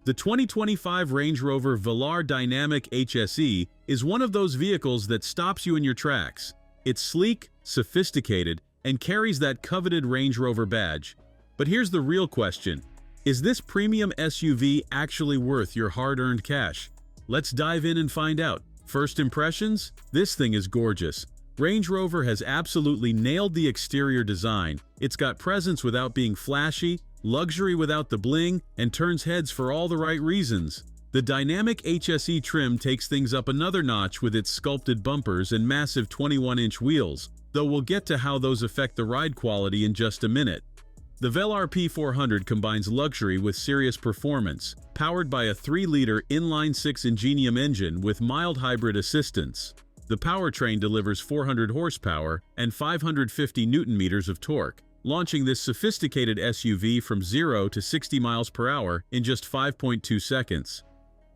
The 2025 Range Rover Velar Dynamic HSE is one of those vehicles that stops you in your tracks. It's sleek, sophisticated, and carries that coveted Range Rover badge. But here's the real question. Is this premium SUV actually worth your hard-earned cash? Let's dive in and find out. First impressions? This thing is gorgeous. Range Rover has absolutely nailed the exterior design. It's got presence without being flashy, luxury without the bling, and turns heads for all the right reasons. The dynamic HSE trim takes things up another notch with its sculpted bumpers and massive 21-inch wheels, though we'll get to how those affect the ride quality in just a minute. The Velar P400 combines luxury with serious performance, powered by a 3-liter inline-6 Ingenium engine with mild hybrid assistance. The powertrain delivers 400 horsepower and 550 Newton-meters of torque, launching this sophisticated SUV from 0 to 60 miles per hour in just 5.2 seconds.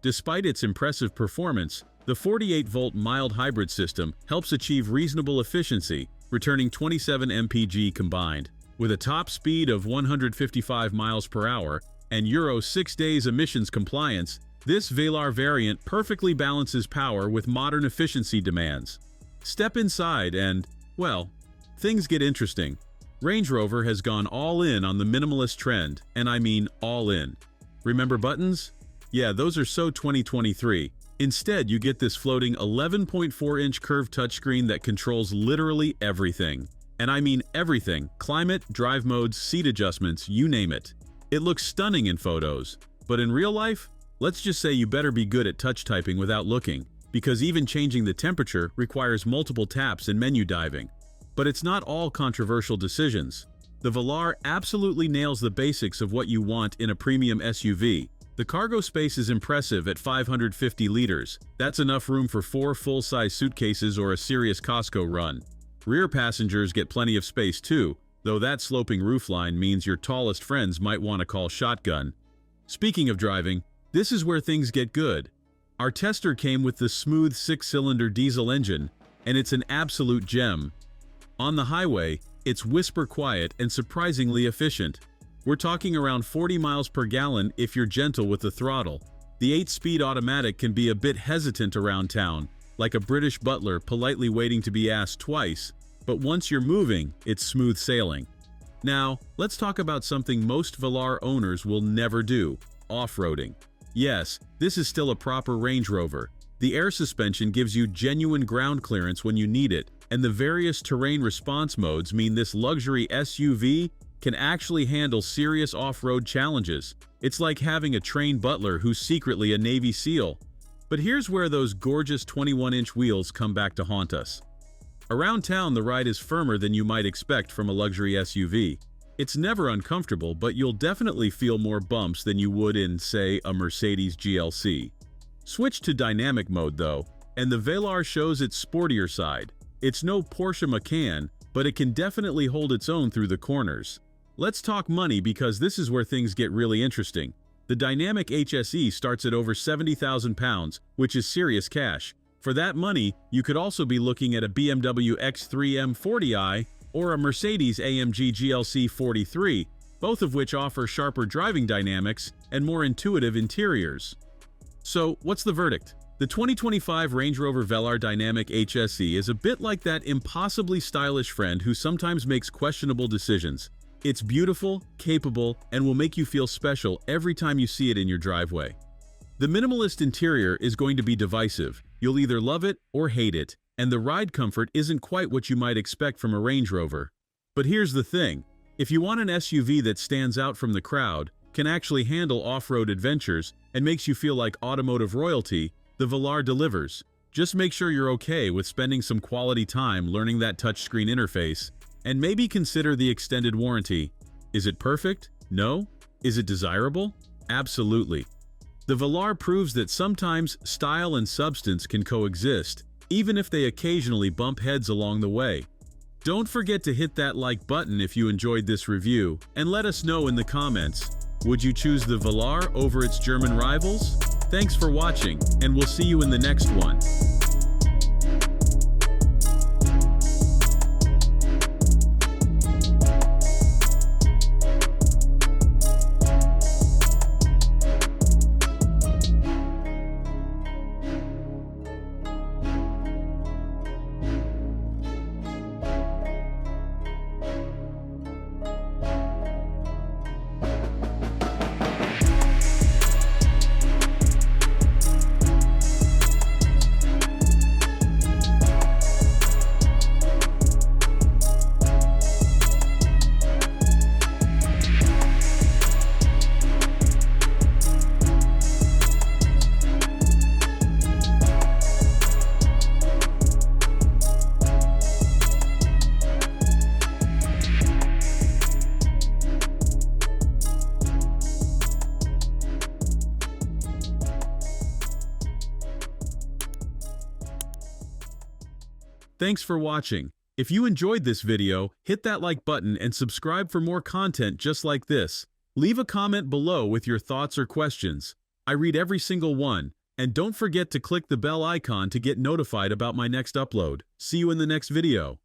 Despite its impressive performance, the 48-volt mild hybrid system helps achieve reasonable efficiency, returning 27 mpg combined. With a top speed of 155 miles per hour and Euro 6 days emissions compliance, this Velar variant perfectly balances power with modern efficiency demands. Step inside and, well, things get interesting. Range Rover has gone all in on the minimalist trend, and I mean all in. Remember buttons? Yeah, those are so 2023. Instead, you get this floating 11.4-inch curved touchscreen that controls literally everything. And I mean everything: climate, drive modes, seat adjustments, you name it. It looks stunning in photos, but in real life, let's just say you better be good at touch typing without looking, because even changing the temperature requires multiple taps and menu diving. But it's not all controversial decisions. The Velar absolutely nails the basics of what you want in a premium SUV. The cargo space is impressive at 550 liters. That's enough room for 4 full-size suitcases or a serious Costco run. Rear passengers get plenty of space too, though that sloping roofline means your tallest friends might want to call shotgun. Speaking of driving, this is where things get good. Our tester came with the smooth 6-cylinder diesel engine, and it's an absolute gem. On the highway, it's whisper quiet and surprisingly efficient. We're talking around 40 miles per gallon if you're gentle with the throttle. The 8-speed automatic can be a bit hesitant around town, like a British butler politely waiting to be asked twice, but once you're moving, it's smooth sailing. Now, let's talk about something most Velar owners will never do: off-roading. Yes, this is still a proper Range Rover. The air suspension gives you genuine ground clearance when you need it, and the various terrain response modes mean this luxury SUV can actually handle serious off-road challenges. It's like having a trained butler who's secretly a Navy SEAL. But here's where those gorgeous 21-inch wheels come back to haunt us. Around town, the ride is firmer than you might expect from a luxury SUV. It's never uncomfortable, but you'll definitely feel more bumps than you would in, say, a Mercedes GLC. Switch to dynamic mode though, and the Velar shows its sportier side. It's no Porsche Macan, but it can definitely hold its own through the corners. Let's talk money, because this is where things get really interesting. The dynamic HSE starts at over £70,000, which is serious cash. For that money, you could also be looking at a BMW X3 M40i or a Mercedes-AMG GLC 43, both of which offer sharper driving dynamics and more intuitive interiors. So, what's the verdict? The 2025 Range Rover Velar Dynamic HSE is a bit like that impossibly stylish friend who sometimes makes questionable decisions. It's beautiful, capable, and will make you feel special every time you see it in your driveway. The minimalist interior is going to be divisive. You'll either love it or hate it, and the ride comfort isn't quite what you might expect from a Range Rover. But here's the thing: if you want an SUV that stands out from the crowd, can actually handle off-road adventures, and makes you feel like automotive royalty, the Velar delivers. Just make sure you're okay with spending some quality time learning that touchscreen interface, and maybe consider the extended warranty. Is it perfect? No. Is it desirable? Absolutely. The Velar proves that sometimes style and substance can coexist, even if they occasionally bump heads along the way. Don't forget to hit that like button if you enjoyed this review, and let us know in the comments. Would you choose the Velar over its German rivals? Thanks for watching, and we'll see you in the next one. Thanks for watching. If you enjoyed this video, hit that like button and subscribe for more content just like this. Leave a comment below with your thoughts or questions. I read every single one. And don't forget to click the bell icon to get notified about my next upload. See you in the next video.